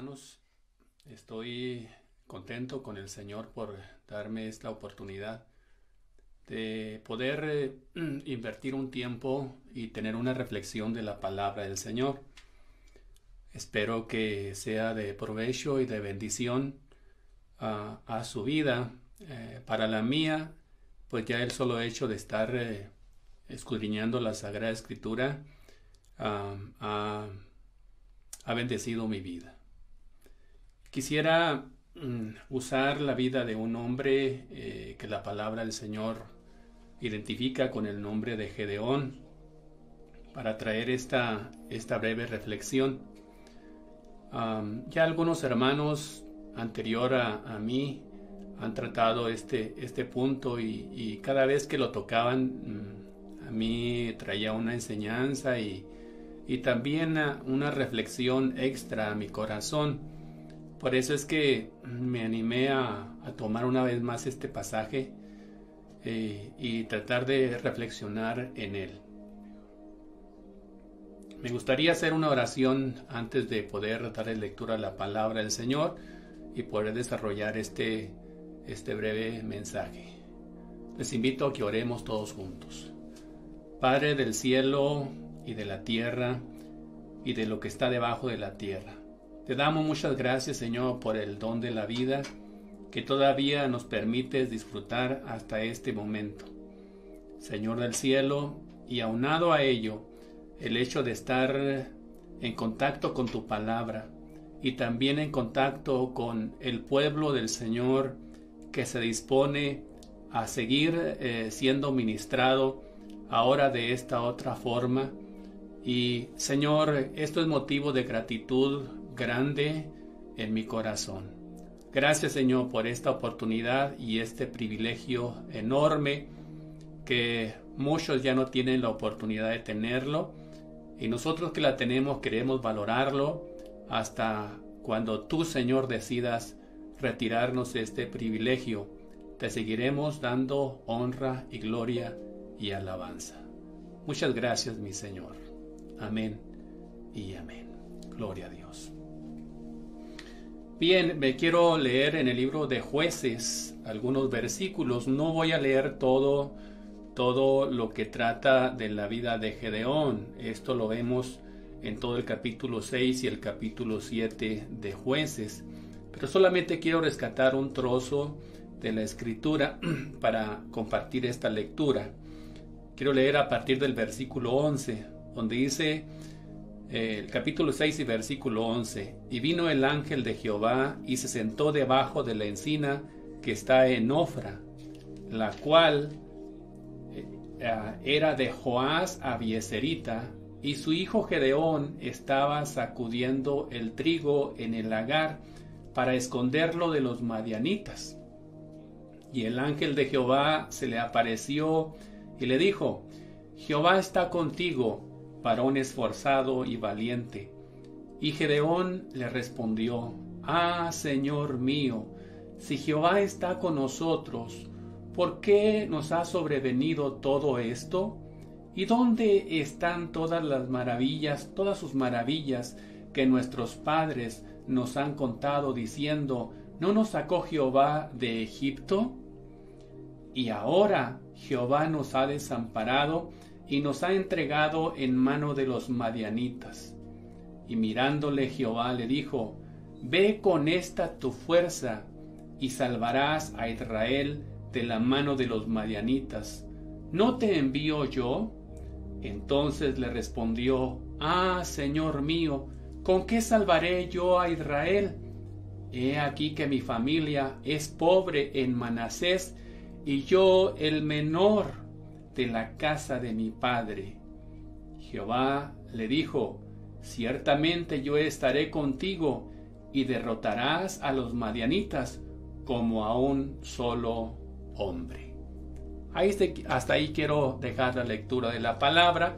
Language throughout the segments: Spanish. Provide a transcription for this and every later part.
hermanos. Estoy contento con el Señor por darme esta oportunidad de poder invertir un tiempo y tener una reflexión de la palabra del Señor. Espero que sea de provecho y de bendición a su vida. Para la mía, pues ya el solo hecho de estar escudriñando la Sagrada Escritura ha bendecido mi vida. Quisiera usar la vida de un hombre que la palabra del Señor identifica con el nombre de Gedeón para traer esta breve reflexión. Ya algunos hermanos anterior a mí han tratado este punto y cada vez que lo tocaban a mí traía una enseñanza y también una reflexión extra a mi corazón. Por eso es que me animé a tomar una vez más este pasaje y tratar de reflexionar en él. Me gustaría hacer una oración antes de poder darle lectura a la palabra del Señor y poder desarrollar este breve mensaje. Les invito a que oremos todos juntos. Padre del cielo y de la tierra y de lo que está debajo de la tierra, te damos muchas gracias, Señor, por el don de la vida que todavía nos permites disfrutar hasta este momento. Señor del cielo, y aunado a ello, el hecho de estar en contacto con tu palabra y también en contacto con el pueblo del Señor que se dispone a seguir siendo ministrado ahora de esta otra forma. Y Señor, esto es motivo de gratitud grande en mi corazón. Gracias, Señor, por esta oportunidad y este privilegio enorme que muchos ya no tienen la oportunidad de tenerlo, y nosotros que la tenemos queremos valorarlo hasta cuando tú, Señor, decidas retirarnos de este privilegio. Te seguiremos dando honra y gloria y alabanza. Muchas gracias, mi Señor. Amén y amén. Gloria a Dios. Bien, me quiero leer en el libro de Jueces algunos versículos. No voy a leer todo lo que trata de la vida de Gedeón. Esto lo vemos en todo el capítulo 6 y el capítulo 7 de Jueces. Pero solamente quiero rescatar un trozo de la escritura para compartir esta lectura. Quiero leer a partir del versículo 11, donde dice el capítulo 6 y versículo 11: Y vino el ángel de Jehová y se sentó debajo de la encina que está en Ofra, la cual era de Joás Abieserita, y su hijo Gedeón estaba sacudiendo el trigo en el lagar para esconderlo de los madianitas. Y el ángel de Jehová se le apareció y le dijo: Jehová está contigo, varón esforzado y valiente. Y Gedeón le respondió: Ah, Señor mío, si Jehová está con nosotros, ¿por qué nos ha sobrevenido todo esto? ¿Y dónde están todas sus maravillas que nuestros padres nos han contado diciendo: ¿no nos sacó Jehová de Egipto? Y ahora Jehová nos ha desamparado y nos ha entregado en mano de los madianitas. Y mirándole Jehová le dijo: Ve con esta tu fuerza y salvarás a Israel de la mano de los madianitas. ¿No te envío yo? Entonces le respondió: Ah, Señor mío, ¿con qué salvaré yo a Israel? He aquí que mi familia es pobre en Manasés, y yo el menor de la casa de mi padre. Jehová le dijo: Ciertamente yo estaré contigo, y derrotarás a los madianitas como a un solo hombre. Hasta ahí quiero dejar la lectura de la palabra,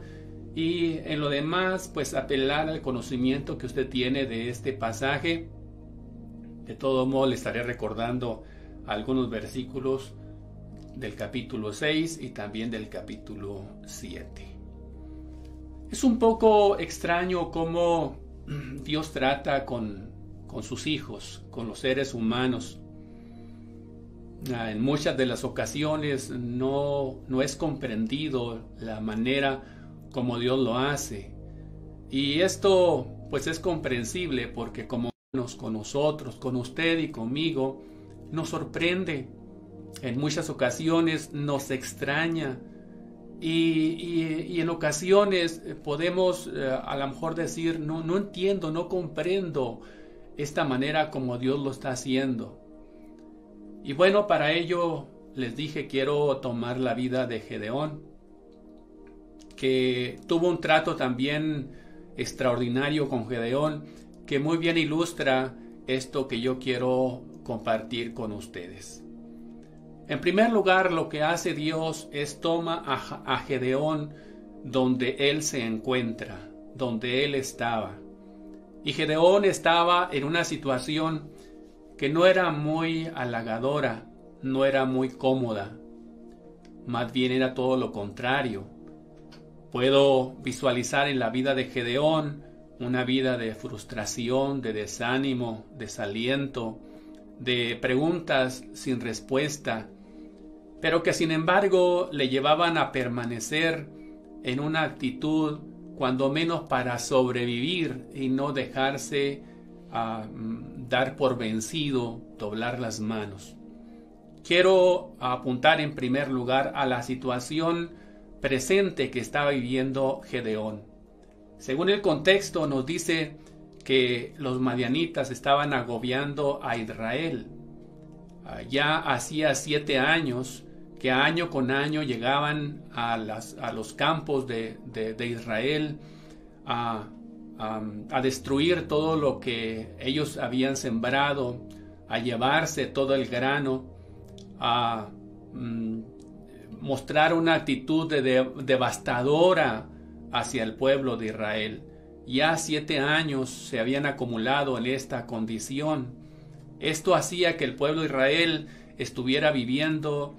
y en lo demás pues apelar al conocimiento que usted tiene de este pasaje. De todo modo le estaré recordando algunos versículos del capítulo 6 y también del capítulo 7. Es un poco extraño cómo Dios trata con con sus hijos, con los seres humanos. En muchas de las ocasiones no es comprendido la manera como Dios lo hace. Y esto pues es comprensible porque como con nosotros, con usted y conmigo, nos sorprende. En muchas ocasiones nos extraña. Y en ocasiones podemos a lo mejor decir, no entiendo, no comprendo esta manera como Dios lo está haciendo. Y bueno, para ello les dije, quiero tomar la vida de Gedeón, que tuvo un trato también extraordinario con Gedeón, que muy bien ilustra esto que yo quiero compartir con ustedes. En primer lugar, lo que hace Dios es toma a Gedeón donde él se encuentra, donde él estaba. Y Gedeón estaba en una situación que no era muy halagadora, no era muy cómoda, más bien era todo lo contrario. Puedo visualizar en la vida de Gedeón una vida de frustración, de desánimo, desaliento, de preguntas sin respuesta, pero que sin embargo le llevaban a permanecer en una actitud cuando menos para sobrevivir y no dejarse dar por vencido, doblar las manos. Quiero apuntar en primer lugar a la situación presente que estaba viviendo Gedeón. Según el contexto nos dice que los madianitas estaban agobiando a Israel. Ya hacía 7 años que año con año llegaban a los campos de Israel a destruir todo lo que ellos habían sembrado, a llevarse todo el grano, a mostrar una actitud devastadora hacia el pueblo de Israel. Ya 7 años se habían acumulado en esta condición. Esto hacía que el pueblo de Israel estuviera viviendo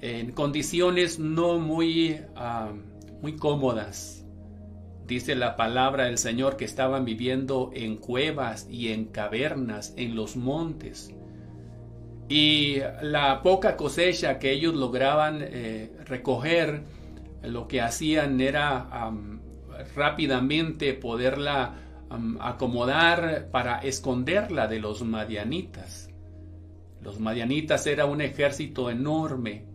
en condiciones no muy cómodas. Dice la palabra del Señor que estaban viviendo en cuevas y en cavernas, en los montes. Y la poca cosecha que ellos lograban recoger, lo que hacían era rápidamente poderla acomodar para esconderla de los madianitas. Los madianitas era un ejército enorme.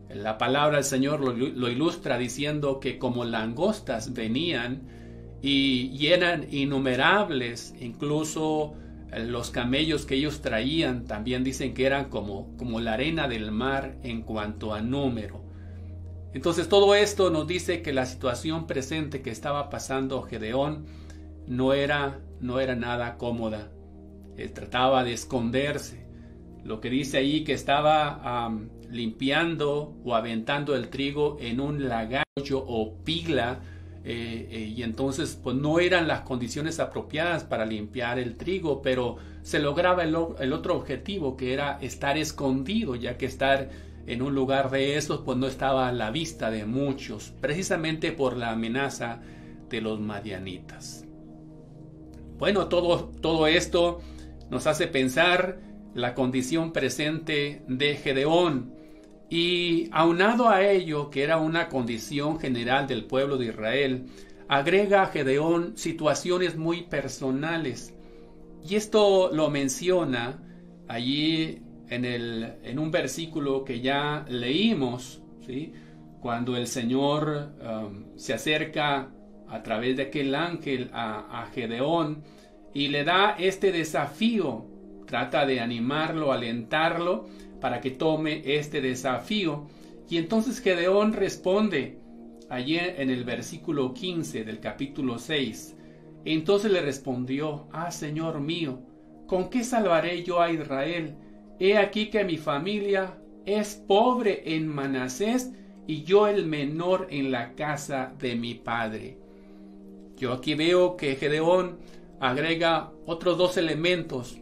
La palabra del Señor lo ilustra diciendo que como langostas venían y eran innumerables, incluso los camellos que ellos traían también dicen que eran como la arena del mar en cuanto a número. Entonces todo esto nos dice que la situación presente que estaba pasando Gedeón no era nada cómoda. Él trataba de esconderse. Lo que dice ahí que estaba limpiando o aventando el trigo en un lagallo o pila, y entonces pues no eran las condiciones apropiadas para limpiar el trigo, pero se lograba el otro objetivo, que era estar escondido, ya que estar en un lugar de esos pues no estaba a la vista de muchos, precisamente por la amenaza de los madianitas. Bueno, todo esto nos hace pensar la condición presente de Gedeón, y aunado a ello, que era una condición general del pueblo de Israel, agrega a Gedeón situaciones muy personales. Y esto lo menciona allí en un versículo que ya leímos, ¿sí? Cuando el Señor se acerca a través de aquel ángel a Gedeón y le da este desafío. Trata de animarlo, alentarlo para que tome este desafío. Y entonces Gedeón responde allí en el versículo 15 del capítulo 6. Entonces le respondió: Señor mío, ¿con qué salvaré yo a Israel? He aquí que mi familia es pobre en Manasés y yo el menor en la casa de mi padre. Yo aquí veo que Gedeón agrega otros 2 elementos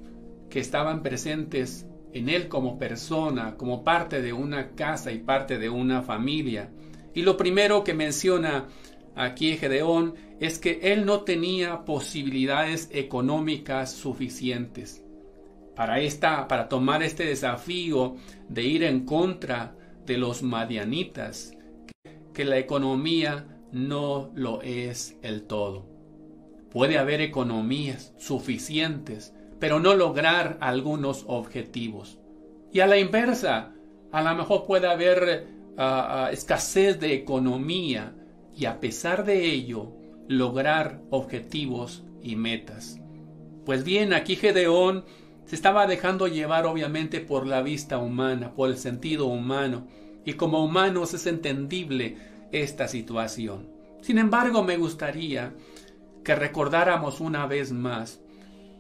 que estaban presentes en él como persona, como parte de una casa y parte de una familia. Y lo primero que menciona aquí Gedeón es que él no tenía posibilidades económicas suficientes para tomar este desafío de ir en contra de los madianitas, que la economía no lo es el todo. Puede haber economías suficientes, pero no lograr algunos objetivos. Y a la inversa, a lo mejor puede haber escasez de economía y a pesar de ello lograr objetivos y metas. Pues bien, aquí Gedeón se estaba dejando llevar obviamente por la vista humana, por el sentido humano, y como humanos es entendible esta situación. Sin embargo, me gustaría que recordáramos una vez más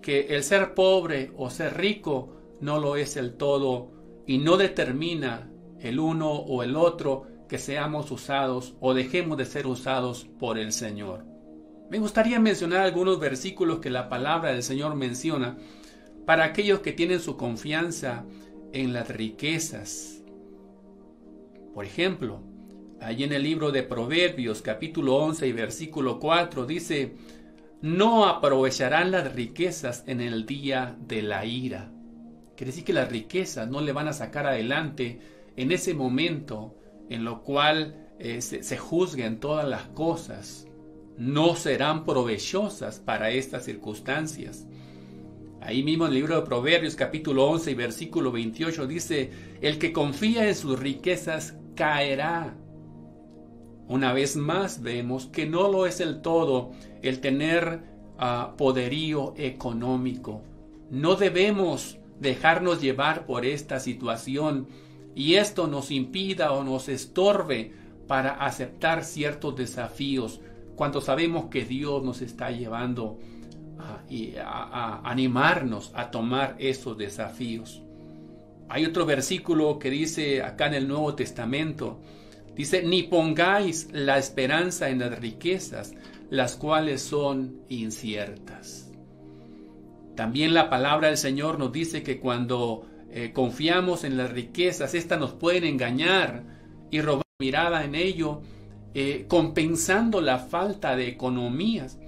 que el ser pobre o ser rico no lo es el todo y no determina el uno o el otro que seamos usados o dejemos de ser usados por el Señor. Me gustaría mencionar algunos versículos que la palabra del Señor menciona para aquellos que tienen su confianza en las riquezas. Por ejemplo, allí en el libro de Proverbios, capítulo 11 y versículo 4, dice: no aprovecharán las riquezas en el día de la ira. Quiere decir que las riquezas no le van a sacar adelante en ese momento en lo cual se juzguen todas las cosas. No serán provechosas para estas circunstancias. Ahí mismo en el libro de Proverbios capítulo 11 y versículo 28 dice: el que confía en sus riquezas caerá. Una vez más vemos que no lo es el todo el tener poderío económico. No debemos dejarnos llevar por esta situación y esto nos impida o nos estorbe para aceptar ciertos desafíos cuando sabemos que Dios nos está llevando a animarnos a tomar esos desafíos. Hay otro versículo que dice acá en el Nuevo Testamento, dice: ni pongáis la esperanza en las riquezas, las cuales son inciertas. También la palabra del Señor nos dice que cuando confiamos en las riquezas, estas nos pueden engañar y robar mirada en ello, compensando la falta de economías.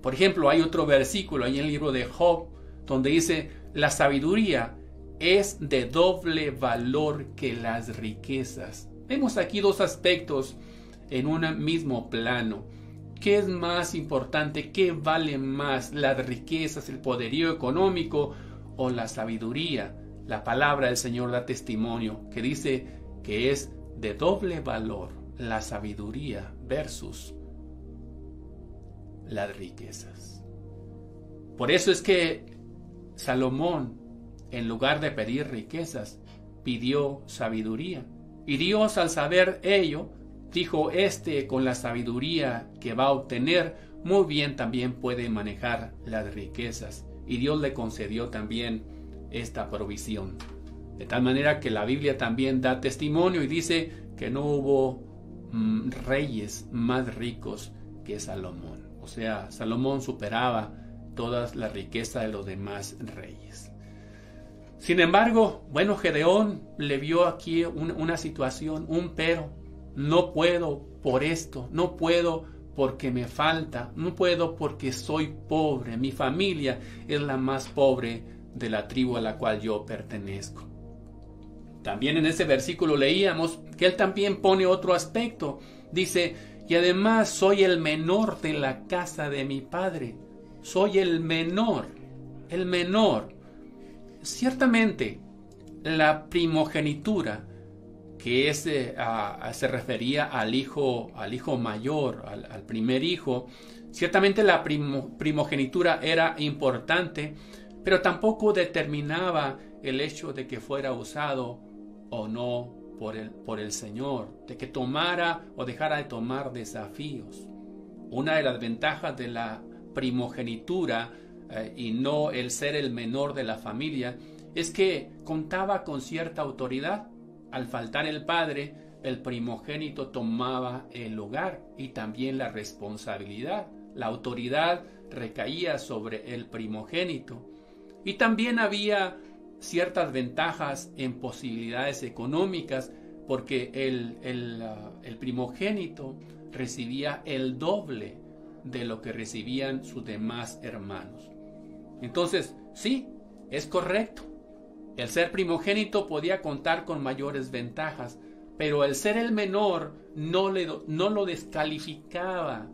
Por ejemplo, hay otro versículo ahí en el libro de Job, donde dice: la sabiduría es de doble valor que las riquezas. Vemos aquí dos aspectos en un mismo plano. ¿Qué es más importante? ¿Qué vale más? ¿Las riquezas, el poderío económico o la sabiduría? La palabra del Señor da testimonio que dice que es de doble valor la sabiduría versus las riquezas. Por eso es que Salomón, en lugar de pedir riquezas, pidió sabiduría. Y Dios, al saber ello, dijo: con la sabiduría que va a obtener, muy bien también puede manejar las riquezas. Y Dios le concedió también esta provisión. De tal manera que la Biblia también da testimonio y dice que no hubo reyes más ricos que Salomón. O sea, Salomón superaba todas las riquezas de los demás reyes. Sin embargo, bueno, Gedeón le vio aquí una situación, un pero. No puedo por esto, no puedo porque me falta, no puedo porque soy pobre, mi familia es la más pobre de la tribu a la cual yo pertenezco. También en ese versículo leíamos que él también pone otro aspecto. Dice: y además soy el menor de la casa de mi padre. Soy el menor, el menor. Ciertamente, la primogenitura, que se refería al hijo mayor, al primer hijo, ciertamente la primogenitura era importante, pero tampoco determinaba el hecho de que fuera usado o no por el Señor, de que tomara o dejara de tomar desafíos. Una de las ventajas de la primogenitura y no el ser el menor de la familia es que contaba con cierta autoridad. Al faltar el padre, el primogénito tomaba el lugar y también la responsabilidad. La autoridad recaía sobre el primogénito. Y también había ciertas ventajas en posibilidades económicas, porque el primogénito recibía el doble de lo que recibían sus demás hermanos. Entonces, sí, es correcto. El ser primogénito podía contar con mayores ventajas, pero el ser el menor no lo descalificaba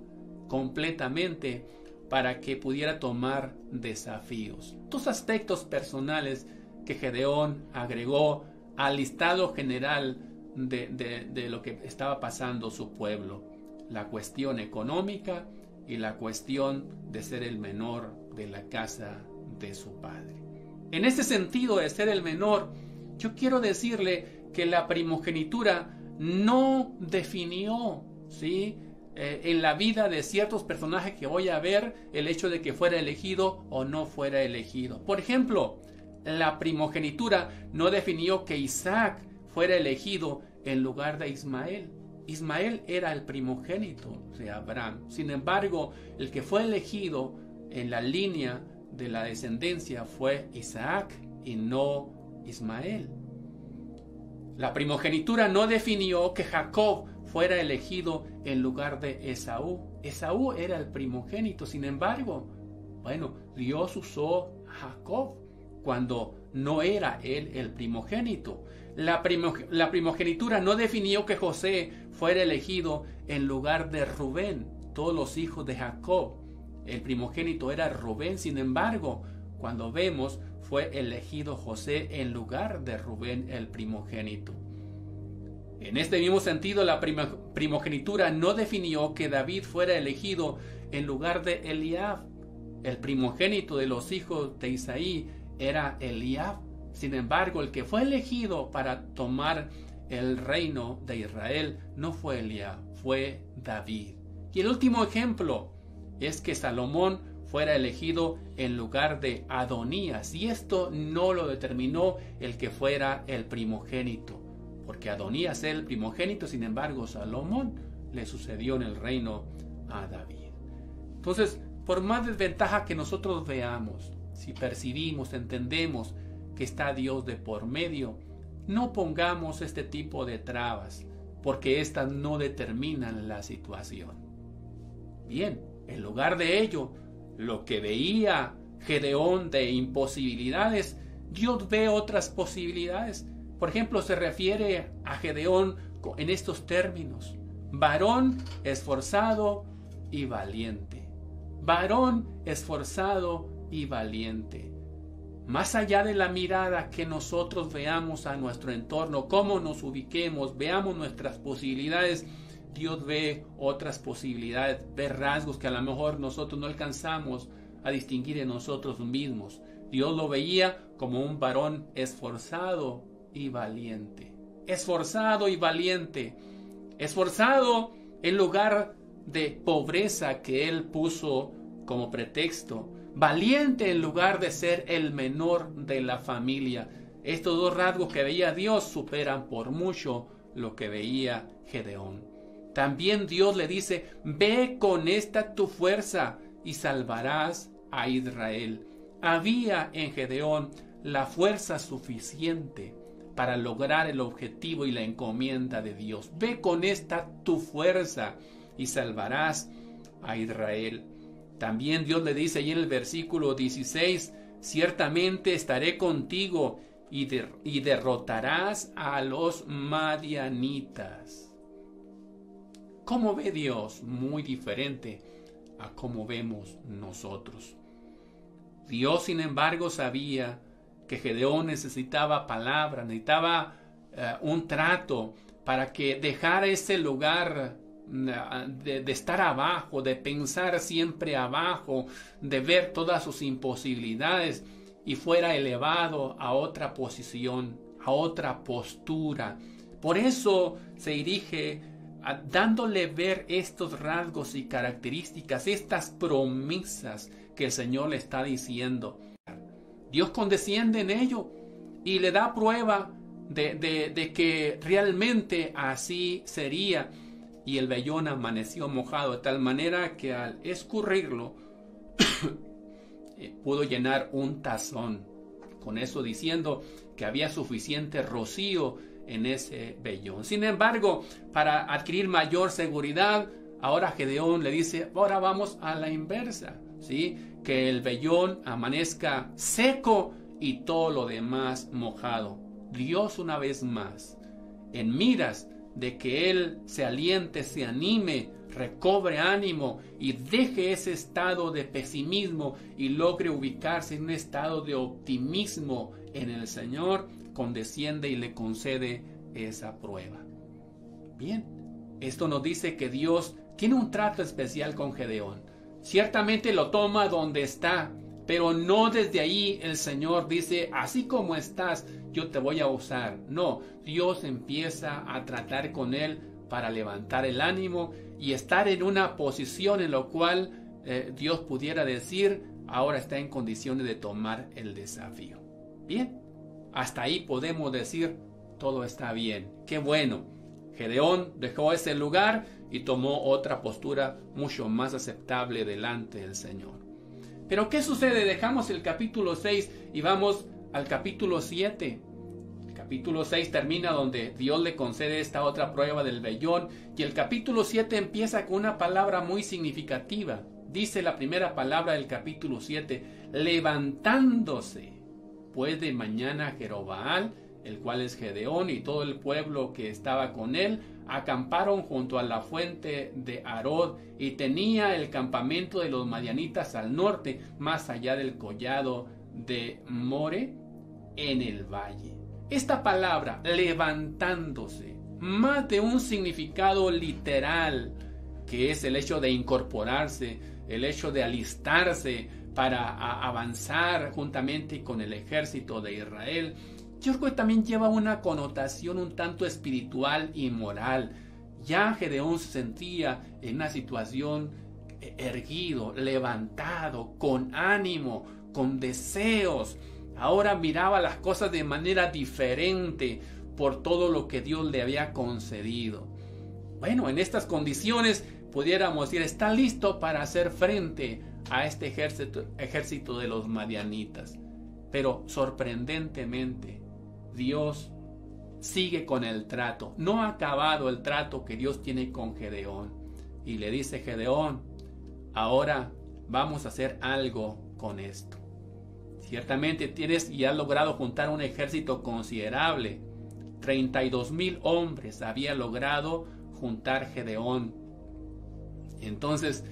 completamente para que pudiera tomar desafíos. Dos aspectos personales que Gedeón agregó al listado general de lo que estaba pasando su pueblo: la cuestión económica y la cuestión de ser el menor de la casa de su padre. En este sentido de ser el menor, yo quiero decirle que la primogenitura no definió, ¿sí?, en la vida de ciertos personajes que voy a ver el hecho de que fuera elegido o no fuera elegido. Por ejemplo, la primogenitura no definió que Isaac fuera elegido en lugar de Ismael. Ismael era el primogénito de Abraham. Sin embargo, el que fue elegido en la línea de la descendencia fue Isaac y no Ismael. La primogenitura no definió que Jacob fuera elegido en lugar de Esaú. Esaú era el primogénito. Sin embargo, Dios usó a Jacob cuando no era él el primogénito. La primogenitura no definió que José fuera elegido en lugar de Rubén. Todos los hijos de Jacob, el primogénito era Rubén. Sin embargo, cuando vemos, fue elegido José en lugar de Rubén, el primogénito. En este mismo sentido, la primogenitura no definió que David fuera elegido en lugar de Eliab. El primogénito de los hijos de Isaí era Eliab. Sin embargo, el que fue elegido para tomar el reino de Israel no fue Eliab, fue David. Y el último ejemplo es que Salomón fuera elegido en lugar de Adonías, y esto no lo determinó el que fuera el primogénito, porque Adonías era el primogénito. Sin embargo, Salomón le sucedió en el reino a David. Entonces, por más desventaja que nosotros veamos, si percibimos, entendemos que está Dios de por medio, no pongamos este tipo de trabas, porque éstas no determinan la situación. Bien, en lugar de ello, lo que veía Gedeón de imposibilidades, Dios ve otras posibilidades. Por ejemplo, se refiere a Gedeón en estos términos: varón esforzado y valiente. Varón esforzado y valiente. Más allá de la mirada que nosotros veamos a nuestro entorno, cómo nos ubiquemos, veamos nuestras posibilidades, Dios ve otras posibilidades, ve rasgos que a lo mejor nosotros no alcanzamos a distinguir en nosotros mismos. Dios lo veía como un varón esforzado y valiente. Esforzado y valiente. Esforzado en lugar de pobreza que él puso como pretexto. Valiente en lugar de ser el menor de la familia. Estos dos rasgos que veía Dios superan por mucho lo que veía Gedeón. También Dios le dice: ve con esta tu fuerza y salvarás a Israel. Había en Gedeón la fuerza suficiente para lograr el objetivo y la encomienda de Dios. Ve con esta tu fuerza y salvarás a Israel. También Dios le dice ahí en el versículo 16: ciertamente estaré contigo y derrotarás a los madianitas. ¿Cómo ve Dios? Muy diferente a cómo vemos nosotros. Dios, sin embargo, sabía que Gedeón necesitaba palabra, necesitaba un trato para que dejara ese lugar de estar abajo, de pensar siempre abajo, de ver todas sus imposibilidades, y fuera elevado a otra posición, a otra postura. Por eso se dirige dándole ver estos rasgos y características, estas promesas que el Señor le está diciendo. Dios condesciende en ello y le da prueba de que realmente así sería. Y el vellón amaneció mojado de tal manera que al escurrirlo pudo llenar un tazón. Con eso diciendo que había suficiente rocío en ese vellón. Sin embargo, para adquirir mayor seguridad, ahora Gedeón le dice, ahora vamos a la inversa, ¿sí? Que el vellón amanezca seco y todo lo demás mojado. Dios una vez más, en miras de que Él se aliente, se anime, recobre ánimo y deje ese estado de pesimismo y logre ubicarse en un estado de optimismo en el Señor, condesciende y le concede esa prueba. Bien, esto nos dice que Dios tiene un trato especial con Gedeón. Ciertamente lo toma donde está, pero no desde ahí el Señor dice, así como estás, yo te voy a usar. No, Dios empieza a tratar con él para levantar el ánimo y estar en una posición en la cual Dios pudiera decir, ahora está en condiciones de tomar el desafío. Bien, hasta ahí podemos decir, todo está bien. Qué bueno. Gedeón dejó ese lugar y tomó otra postura mucho más aceptable delante del Señor. Pero ¿qué sucede? Dejamos el capítulo 6 y vamos al capítulo 7. El capítulo 6 termina donde Dios le concede esta otra prueba del vellón y el capítulo 7 empieza con una palabra muy significativa. Dice la primera palabra del capítulo 7, levantándose pues de mañana Jerobaal, el cual es Gedeón, y todo el pueblo que estaba con él, acamparon junto a la fuente de Arod, y tenía el campamento de los madianitas al norte, más allá del collado de More, en el valle. Esta palabra, levantándose, más de un significado literal, que es el hecho de incorporarse, el hecho de alistarse para avanzar juntamente con el ejército de Israel, yo creo que también lleva una connotación un tanto espiritual y moral. Ya Gedeón se sentía en una situación erguido, levantado, con ánimo, con deseos. Ahora miraba las cosas de manera diferente por todo lo que Dios le había concedido. Bueno, en estas condiciones pudiéramos decir, está listo para hacer frente a este ejército de los madianitas. Pero sorprendentemente, Dios sigue con el trato. No ha acabado el trato que Dios tiene con Gedeón. Y le dice Gedeón, ahora vamos a hacer algo con esto. Ciertamente tienes y has logrado juntar un ejército considerable. 32,000 hombres había logrado juntar Gedeón. Entonces,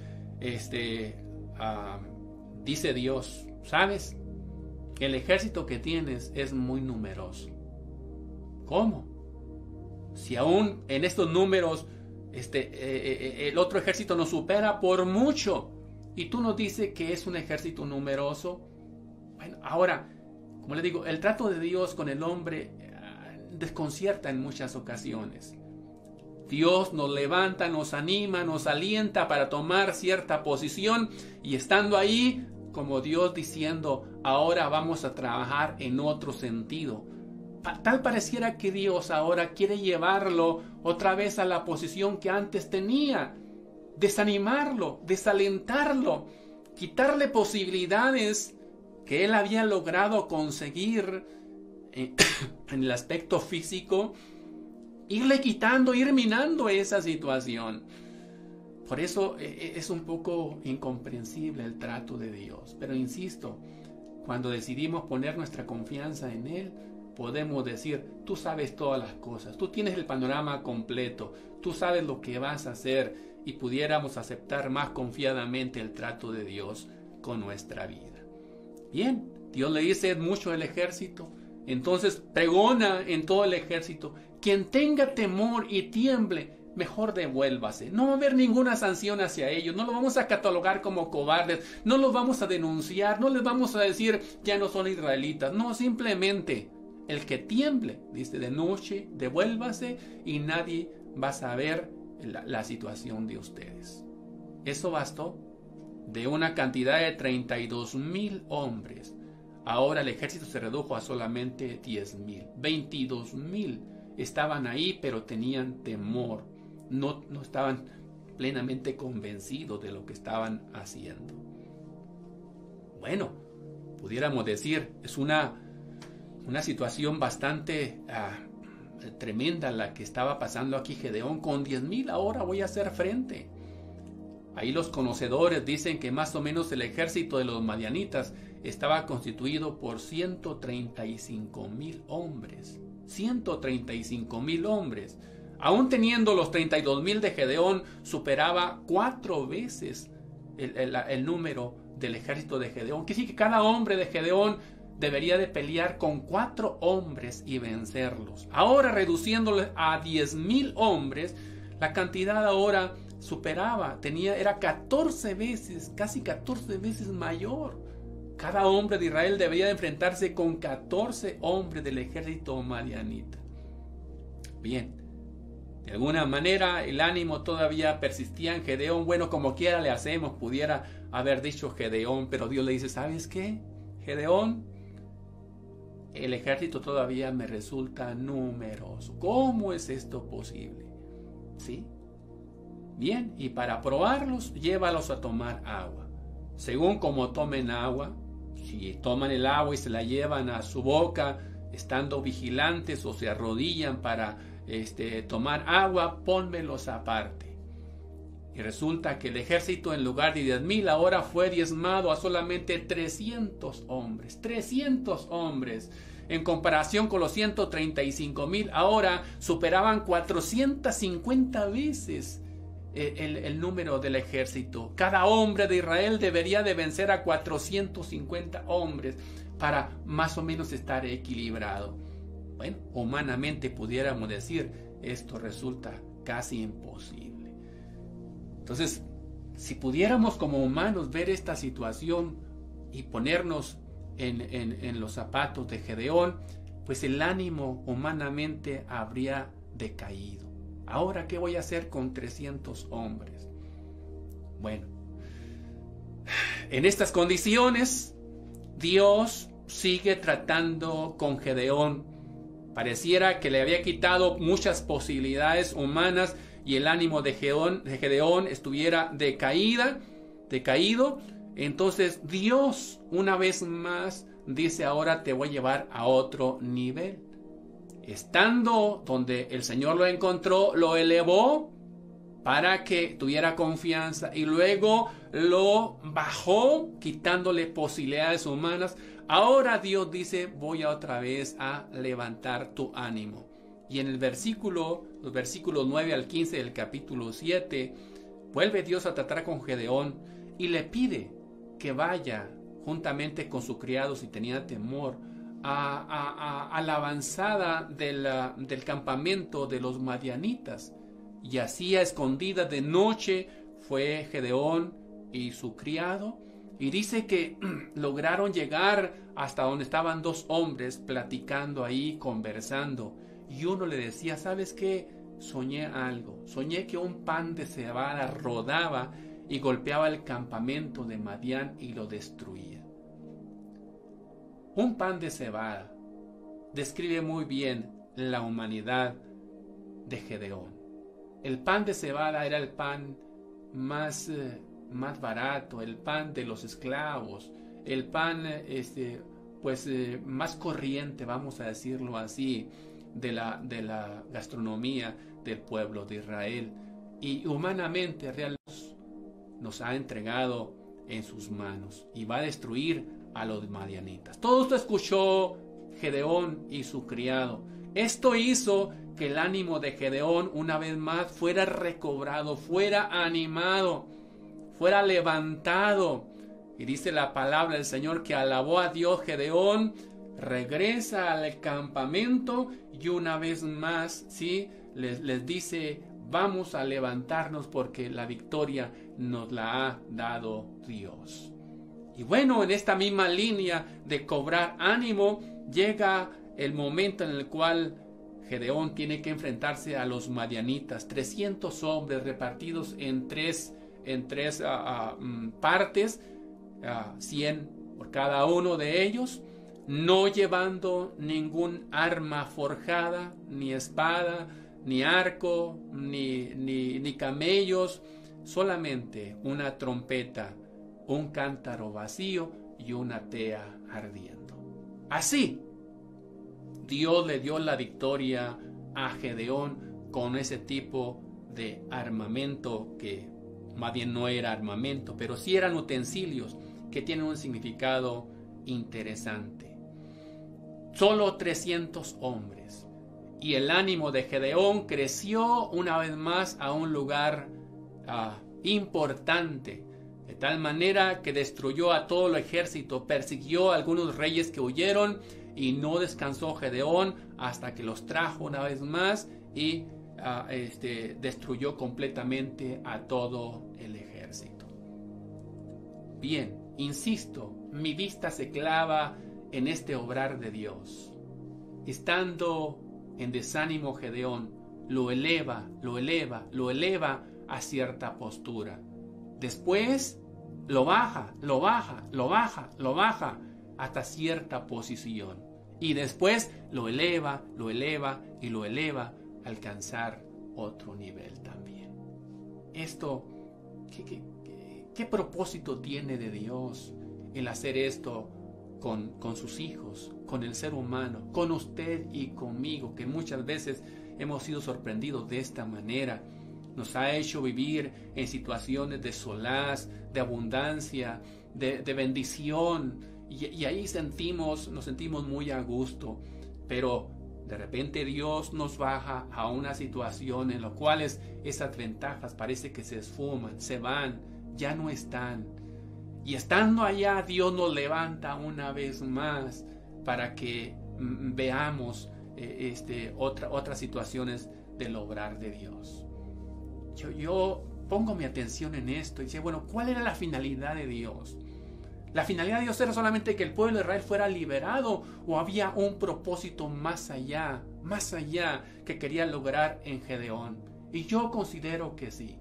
dice Dios, ¿sabes? El ejército que tienes es muy numeroso. ¿Cómo? Si aún en estos números el otro ejército nos supera por mucho y tú nos dices que es un ejército numeroso. Bueno, ahora, como le digo, el trato de Dios con el hombre desconcierta en muchas ocasiones. Dios nos levanta, nos anima, nos alienta para tomar cierta posición y estando ahí, como Dios diciendo, ahora vamos a trabajar en otro sentido. Tal pareciera que Dios ahora quiere llevarlo otra vez a la posición que antes tenía, desanimarlo, desalentarlo, quitarle posibilidades que él había logrado conseguir en el aspecto físico, irle quitando, ir minando esa situación. Por eso es un poco incomprensible el trato de Dios. Pero insisto, cuando decidimos poner nuestra confianza en Él, podemos decir, tú sabes todas las cosas, tú tienes el panorama completo, tú sabes lo que vas a hacer y pudiéramos aceptar más confiadamente el trato de Dios con nuestra vida. Bien, Dios le dice, es mucho el ejército, entonces pregona en todo el ejército, quien tenga temor y tiemble, mejor devuélvase. No va a haber ninguna sanción hacia ellos, no los vamos a catalogar como cobardes, no los vamos a denunciar, no les vamos a decir ya no son israelitas, no, simplemente el que tiemble, dice, de noche, devuélvase y nadie va a saber la situación de ustedes. Eso bastó. De una cantidad de 32,000 hombres, ahora el ejército se redujo a solamente 10,000. 22,000 estaban ahí, pero tenían temor. No estaban plenamente convencidos de lo que estaban haciendo. Bueno, pudiéramos decir, es una situación bastante tremenda la que estaba pasando aquí Gedeón. Con 10,000 ahora voy a hacer frente. Ahí los conocedores dicen que más o menos el ejército de los madianitas estaba constituido por 135,000 hombres. 135,000 hombres. Aún teniendo los 32,000 de Gedeón, superaba 4 veces el número del ejército de Gedeón. Quiere decir que cada hombre de Gedeón debería de pelear con 4 hombres y vencerlos. Ahora, reduciéndole a 10,000 hombres, la cantidad ahora superaba, era 14 veces, casi 14 veces mayor. Cada hombre de Israel debería de enfrentarse con 14 hombres del ejército madianita. Bien, de alguna manera el ánimo todavía persistía en Gedeón. Bueno, como quiera le hacemos, pudiera haber dicho Gedeón, pero Dios le dice, ¿sabes qué, Gedeón? El ejército todavía me resulta numeroso. ¿Cómo es esto posible? ¿Sí? Bien, y para probarlos, llévalos a tomar agua. Según como tomen agua, si toman el agua y se la llevan a su boca, estando vigilantes o se arrodillan para tomar agua, pónmelos aparte. Y resulta que el ejército, en lugar de 10,000, ahora fue diezmado a solamente 300 hombres. 300 hombres. En comparación con los 135,000, ahora superaban 450 veces el número del ejército. Cada hombre de Israel debería de vencer a 450 hombres para más o menos estar equilibrado. Bueno, humanamente pudiéramos decir, esto resulta casi imposible. Entonces, si pudiéramos como humanos ver esta situación y ponernos en los zapatos de Gedeón, pues el ánimo humanamente habría decaído. Ahora, ¿qué voy a hacer con 300 hombres? Bueno, en estas condiciones, Dios sigue tratando con Gedeón. Pareciera que le había quitado muchas posibilidades humanas y el ánimo de Gedeón estuviera decaído. Entonces Dios, una vez más, dice, ahora te voy a llevar a otro nivel. Estando donde el Señor lo encontró, lo elevó para que tuviera confianza y luego lo bajó, quitándole posibilidades humanas. Ahora Dios dice, voy otra vez a levantar tu ánimo. Y en los versículos 9 al 15 del capítulo 7, vuelve Dios a tratar con Gedeón y le pide que vaya juntamente con sus criados, si tenía temor, a la avanzada del campamento de los madianitas. Y así a escondidas de noche fue Gedeón y su criado. Y dice que lograron llegar hasta donde estaban 2 hombres platicando ahí, conversando. Y uno le decía, ¿sabes qué? Soñé algo. Soñé que un pan de cebada rodaba y golpeaba el campamento de Madián y lo destruía. Un pan de cebada describe muy bien la humanidad de Gedeón. El pan de cebada era el pan más barato, el pan de los esclavos, el pan más corriente, vamos a decirlo así, de la gastronomía del pueblo de Israel. Y humanamente realmente nos ha entregado en sus manos y va a destruir a los madianitas. Todo esto escuchó Gedeón y su criado. Esto hizo que el ánimo de Gedeón una vez más fuera recobrado, fuera animado, fuera levantado. Y dice la palabra del Señor que alabó a Dios Gedeón, regresa al campamento y una vez más, ¿sí? les dice, vamos a levantarnos porque la victoria nos la ha dado Dios. Y bueno, en esta misma línea de cobrar ánimo, llega el momento en el cual Gedeón tiene que enfrentarse a los madianitas, 300 hombres repartidos en tres partes, 100 por cada uno de ellos, no llevando ningún arma forjada, ni espada, ni arco, ni camellos, solamente una trompeta, un cántaro vacío y una tea ardiendo. Así, Dios le dio la victoria a Gedeón con ese tipo de armamento, que más bien no era armamento, pero sí eran utensilios que tienen un significado interesante. Solo 300 hombres. Y el ánimo de Gedeón creció una vez más a un lugar importante, de tal manera que destruyó a todo el ejército, persiguió a algunos reyes que huyeron, y no descansó Gedeón hasta que los trajo una vez más y destruyó completamente a todo el ejército. Bien, insisto, mi vista se clava en este obrar de Dios. Estando en desánimo Gedeón, lo eleva a cierta postura. Después lo baja hasta cierta posición. Y después lo eleva a alcanzar otro nivel también. Esto, ¿qué propósito tiene de Dios el hacer esto con sus hijos, con el ser humano, con usted y conmigo, que muchas veces hemos sido sorprendidos de esta manera? Nos ha hecho vivir en situaciones de solaz, de abundancia, de bendición, y ahí nos sentimos muy a gusto. Pero de repente Dios nos baja a una situación en la cual esas ventajas parece que se esfuman, se van, ya no están. Y estando allá, Dios nos levanta una vez más para que veamos otras situaciones del obrar de Dios. Yo pongo mi atención en esto y dice, bueno, ¿cuál era la finalidad de Dios? ¿La finalidad de Dios era solamente que el pueblo de Israel fuera liberado, o había un propósito más allá que quería lograr en Gedeón? Y yo considero que sí.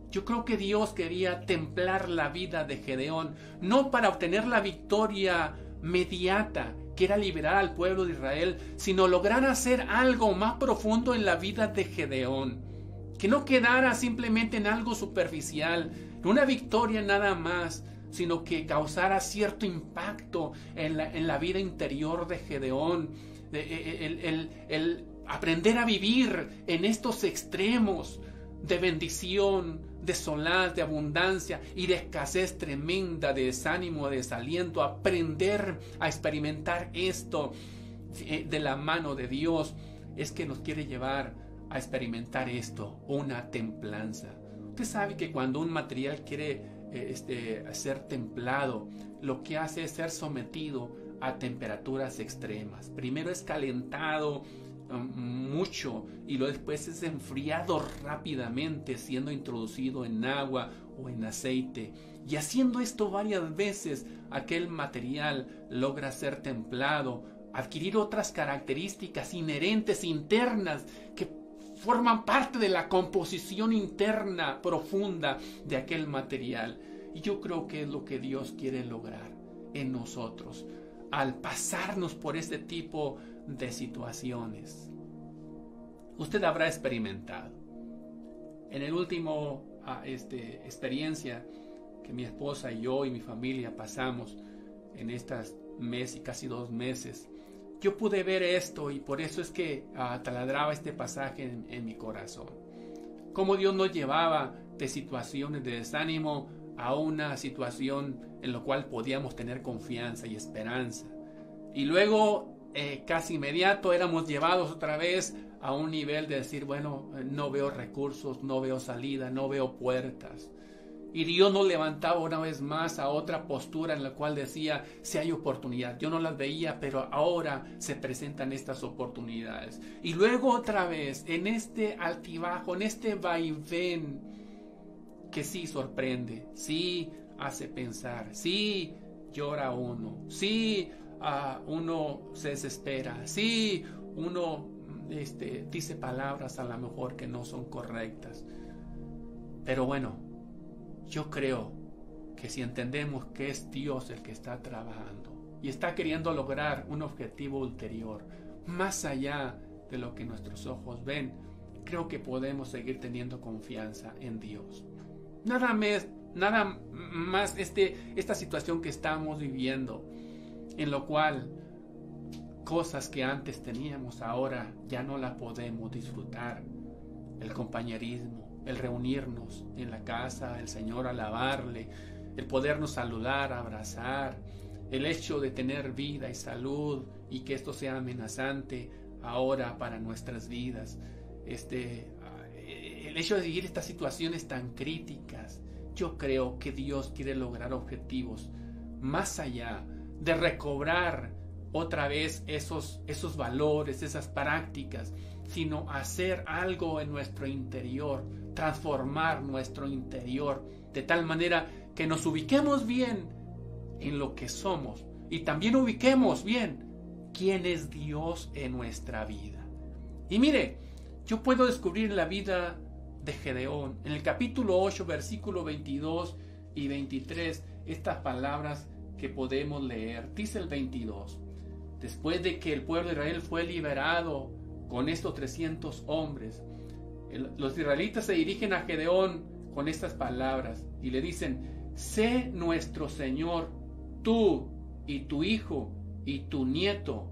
Yo creo que Dios quería templar la vida de Gedeón, no para obtener la victoria mediata, que era liberar al pueblo de Israel, sino lograr hacer algo más profundo en la vida de Gedeón. Que no quedara simplemente en algo superficial, una victoria nada más, sino que causara cierto impacto en la vida interior de Gedeón. El aprender a vivir en estos extremos de bendición, de solaz, de abundancia y de escasez tremenda, de desánimo, de desaliento. Aprender a experimentar esto de la mano de Dios es que nos quiere llevar a experimentar esto, una templanza. Usted sabe que cuando un material quiere ser templado, lo que hace es ser sometido a temperaturas extremas. Primero es calentado mucho y luego después es enfriado rápidamente, siendo introducido en agua o en aceite. Y haciendo esto varias veces, aquel material logra ser templado, adquirir otras características inherentes, internas, que forman parte de la composición interna profunda de aquel material. Y yo creo que es lo que Dios quiere lograr en nosotros al pasarnos por este tipo de situaciones. Usted habrá experimentado. En el último experiencia que mi esposa y yo y mi familia pasamos en estas meses y casi 2 meses, yo pude ver esto, y por eso es que taladraba este pasaje en mi corazón. Cómo Dios nos llevaba de situaciones de desánimo a una situación en la cual podíamos tener confianza y esperanza. Y luego, casi inmediato, éramos llevados otra vez a un nivel de decir, bueno, no veo recursos, no veo salida, no veo puertas. Y Dios nos levantaba una vez más a otra postura en la cual decía, si hay oportunidad. Yo no las veía, pero ahora se presentan estas oportunidades. Y luego otra vez, en este altibajo, en este vaivén, que sí sorprende, sí hace pensar, sí llora uno, sí uno se desespera, sí uno dice palabras a lo mejor que no son correctas. Pero bueno, yo creo que si entendemos que es Dios el que está trabajando y está queriendo lograr un objetivo ulterior, más allá de lo que nuestros ojos ven, creo que podemos seguir teniendo confianza en Dios. Nada más esta situación que estamos viviendo, en lo cual cosas que antes teníamos ahora ya no las podemos disfrutar. El compañerismo, el reunirnos en la casa del Señor, alabarle, el podernos saludar, abrazar, el hecho de tener vida y salud y que esto sea amenazante ahora para nuestras vidas. El hecho de vivir estas situaciones tan críticas, yo creo que Dios quiere lograr objetivos más allá de recobrar otra vez esos valores, esas prácticas, sino hacer algo en nuestro interior, transformar nuestro interior de tal manera que nos ubiquemos bien en lo que somos y también ubiquemos bien quién es Dios en nuestra vida. Y mire, yo puedo descubrir la vida de Gedeón en el capítulo 8, versículo 22 y 23, estas palabras que podemos leer. Dice el 22: después de que el pueblo de Israel fue liberado con estos 300 hombres, los israelitas se dirigen a Gedeón con estas palabras y le dicen: sé nuestro Señor, tú y tu hijo y tu nieto,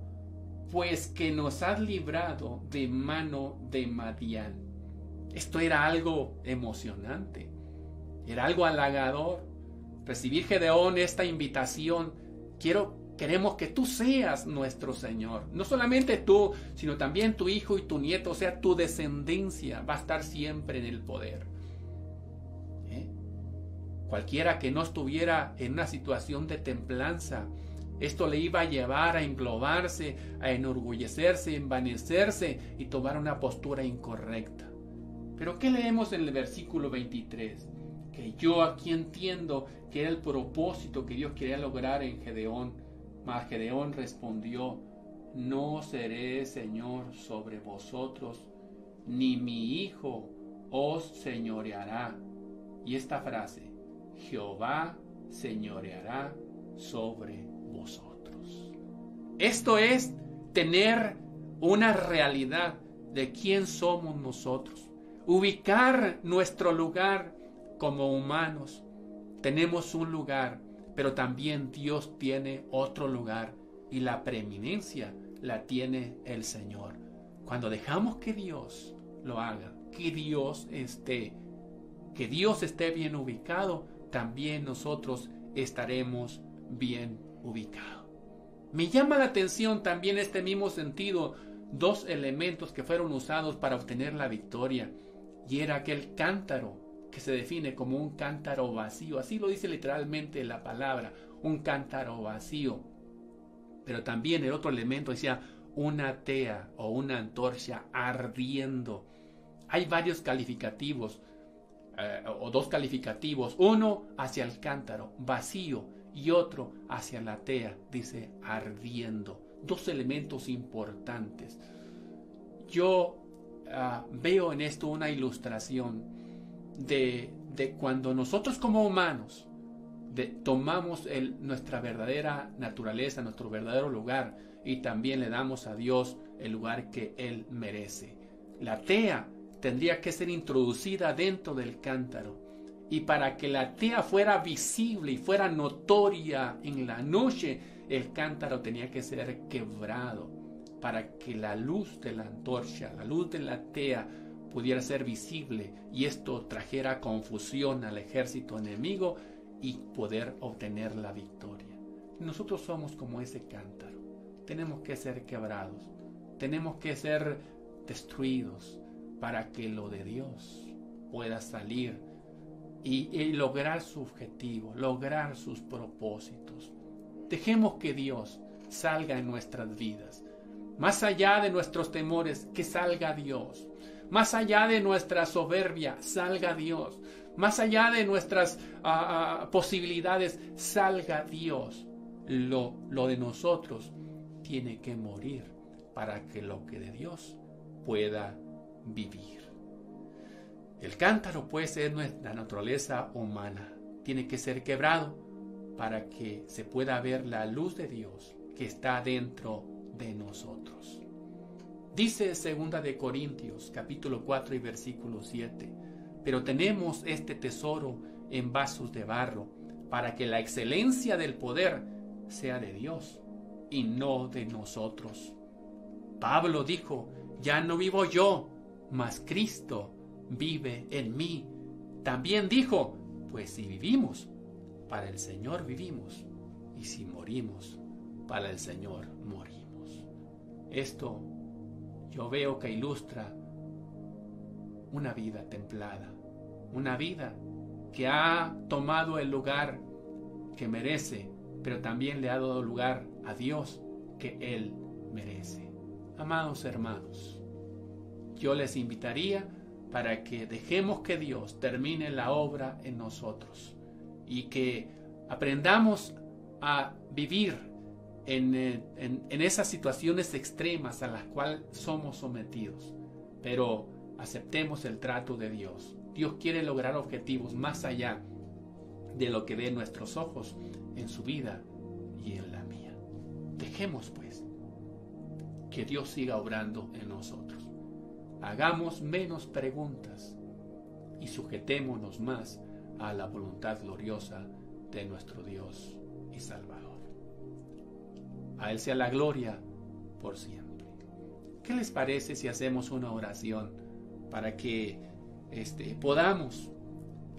pues que nos has librado de mano de Madián. Esto era algo emocionante, era algo halagador. Recibir, Gedeón, esta invitación: queremos que tú seas nuestro Señor. No solamente tú, sino también tu hijo y tu nieto, o sea, tu descendencia va a estar siempre en el poder. Cualquiera que no estuviera en una situación de templanza, esto le iba a llevar a englobarse, a enorgullecerse, a envanecerse y tomar una postura incorrecta. Pero ¿qué leemos en el versículo 23? Que yo aquí entiendo que era el propósito que Dios quería lograr en Gedeón. Mas Gedeón respondió: no seré Señor sobre vosotros, ni mi hijo os señoreará. Y esta frase: Jehová señoreará sobre vosotros. Esto es tener una realidad de quién somos nosotros. Ubicar nuestro lugar como humanos. Tenemos un lugar, pero también Dios tiene otro lugar y la preeminencia la tiene el Señor. Cuando dejamos que Dios lo haga, que Dios esté bien ubicado, también nosotros estaremos bien ubicados. Me llama la atención también este mismo sentido, dos elementos que fueron usados para obtener la victoria, y era aquel cántaro que se define como un cántaro vacío, así lo dice literalmente la palabra, un cántaro vacío. Pero también el otro elemento decía una tea o una antorcha ardiendo. Hay varios calificativos, o dos calificativos, uno hacia el cántaro vacío y otro hacia la tea, dice ardiendo. Dos elementos importantes. Yo veo en esto una ilustración de cuando nosotros como humanos tomamos nuestra verdadera naturaleza, nuestro verdadero lugar, y también le damos a Dios el lugar que Él merece. La tea tendría que ser introducida dentro del cántaro, y para que la tea fuera visible y fuera notoria en la noche, el cántaro tenía que ser quebrado para que la luz de la antorcha, la luz de la tea pudiera ser visible, y esto trajera confusión al ejército enemigo y poder obtener la victoria. Nosotros somos como ese cántaro. Tenemos que ser quebrados, tenemos que ser destruidos para que lo de Dios pueda salir y lograr su objetivo, lograr sus propósitos. Dejemos que Dios salga en nuestras vidas. Más allá de nuestros temores, que salga Dios. Más allá de nuestra soberbia, salga Dios. Más allá de nuestras posibilidades, salga Dios. Lo de nosotros tiene que morir para que lo que de Dios pueda vivir. El cántaro puede ser nuestra naturaleza humana. Tiene que ser quebrado para que se pueda ver la luz de Dios que está dentro de nosotros. Dice 2 de Corintios capítulo 4 y versículo 7: pero tenemos este tesoro en vasos de barro, para que la excelencia del poder sea de Dios y no de nosotros. Pablo dijo, ya no vivo yo, mas Cristo vive en mí. También dijo, pues si vivimos, para el Señor vivimos, y si morimos, para el Señor morimos. Esto yo veo que ilustra una vida templada, una vida que ha tomado el lugar que merece, pero también le ha dado lugar a Dios que Él merece. Amados hermanos, yo les invitaría para que dejemos que Dios termine la obra en nosotros y que aprendamos a vivir en esas situaciones extremas a las cuales somos sometidos, pero aceptemos el trato de Dios. Dios quiere lograr objetivos más allá de lo que ven nuestros ojos en su vida y en la mía. Dejemos pues que Dios siga obrando en nosotros. Hagamos menos preguntas y sujetémonos más a la voluntad gloriosa de nuestro Dios y Salvador. A Él sea la gloria por siempre. ¿Qué les parece si hacemos una oración para que podamos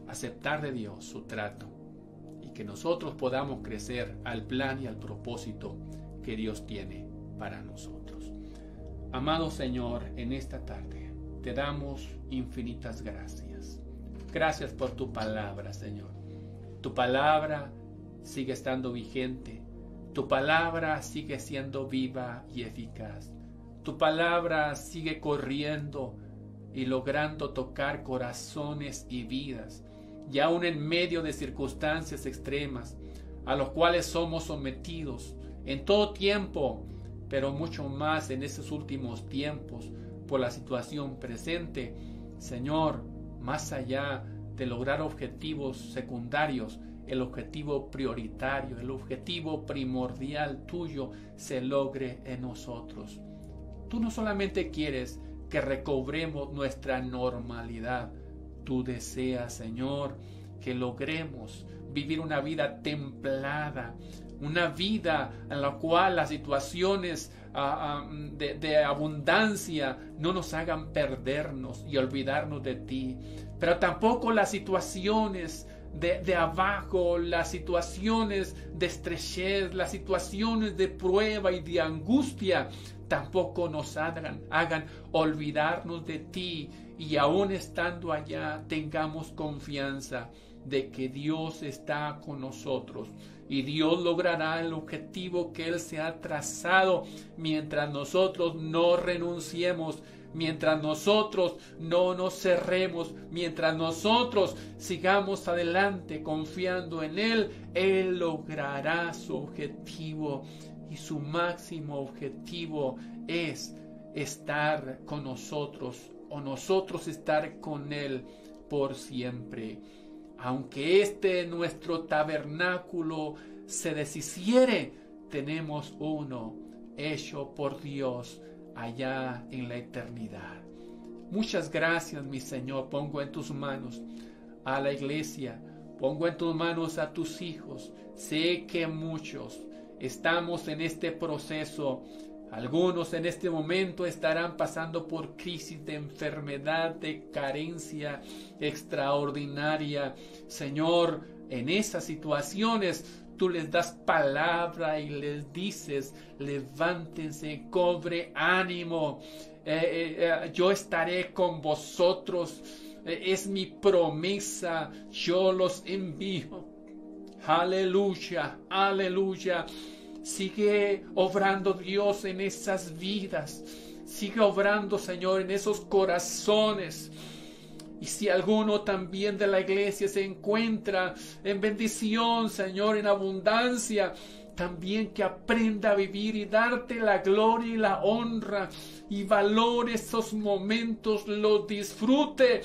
aceptar de Dios su trato y que nosotros podamos crecer al plan y al propósito que Dios tiene para nosotros? Amado Señor, en esta tarde te damos infinitas gracias. Gracias por tu palabra, Señor. Tu palabra sigue estando vigente. Tu palabra sigue siendo viva y eficaz. Tu palabra sigue corriendo y logrando tocar corazones y vidas, y aún en medio de circunstancias extremas a los cuales somos sometidos en todo tiempo, pero mucho más en esos últimos tiempos por la situación presente. Señor, más allá de lograr objetivos secundarios, el objetivo prioritario, el objetivo primordial tuyo se logre en nosotros. Tú no solamente quieres que recobremos nuestra normalidad, tú deseas, Señor, que logremos vivir una vida templada, una vida en la cual las situaciones de abundancia no nos hagan perdernos y olvidarnos de ti, pero tampoco las situaciones de abajo, las situaciones de estrechez, las situaciones de prueba y de angustia tampoco nos hagan olvidarnos de ti, y aún estando allá tengamos confianza de que Dios está con nosotros y Dios logrará el objetivo que Él se ha trazado mientras nosotros no renunciemos, mientras nosotros no nos cerremos, mientras nosotros sigamos adelante confiando en Él. Él logrará su objetivo, y su máximo objetivo es estar con nosotros o nosotros estar con Él por siempre. Aunque nuestro tabernáculo se deshiciere, tenemos uno hecho por Dios allá en la eternidad. Muchas gracias, mi Señor. Pongo en tus manos a la iglesia, pongo en tus manos a tus hijos. Sé que muchos estamos en este proceso. Algunos en este momento estarán pasando por crisis de enfermedad, de carencia extraordinaria. Señor, en esas situaciones tú les das palabra y les dices: levántense, cobre ánimo, yo estaré con vosotros, es mi promesa, yo los envío. Aleluya, aleluya. Sigue obrando, Dios, en esas vidas. Sigue obrando, Señor, en esos corazones. Y si alguno también de la iglesia se encuentra en bendición, Señor, en abundancia, también que aprenda a vivir y darte la gloria y la honra, y valore esos momentos, los disfrute,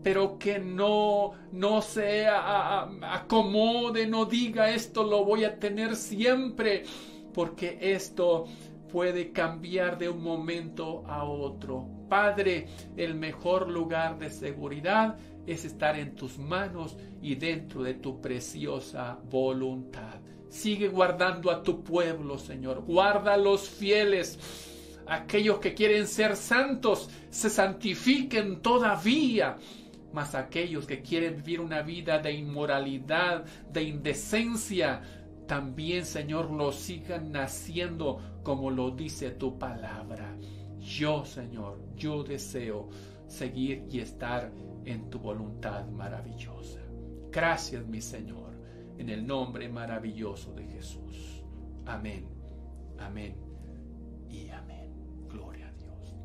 pero que no se acomode, no diga: esto lo voy a tener siempre, porque esto puede cambiar de un momento a otro. Padre, el mejor lugar de seguridad es estar en tus manos y dentro de tu preciosa voluntad. Sigue guardando a tu pueblo, Señor. Guarda a los fieles. Aquellos que quieren ser santos, se santifiquen todavía. Mas aquellos que quieren vivir una vida de inmoralidad, de indecencia, también, Señor, lo sigan haciendo como lo dice tu palabra. Yo, Señor, yo deseo seguir y estar en tu voluntad maravillosa. Gracias, mi Señor, en el nombre maravilloso de Jesús. Amén, amén y amén. Gloria a Dios.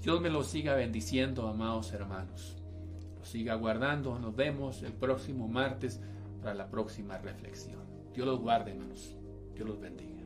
Dios me lo siga bendiciendo, amados hermanos. Lo siga guardando. Nos vemos el próximo martes para la próxima reflexión. Dios los guarde, hermanos. Dios los bendiga.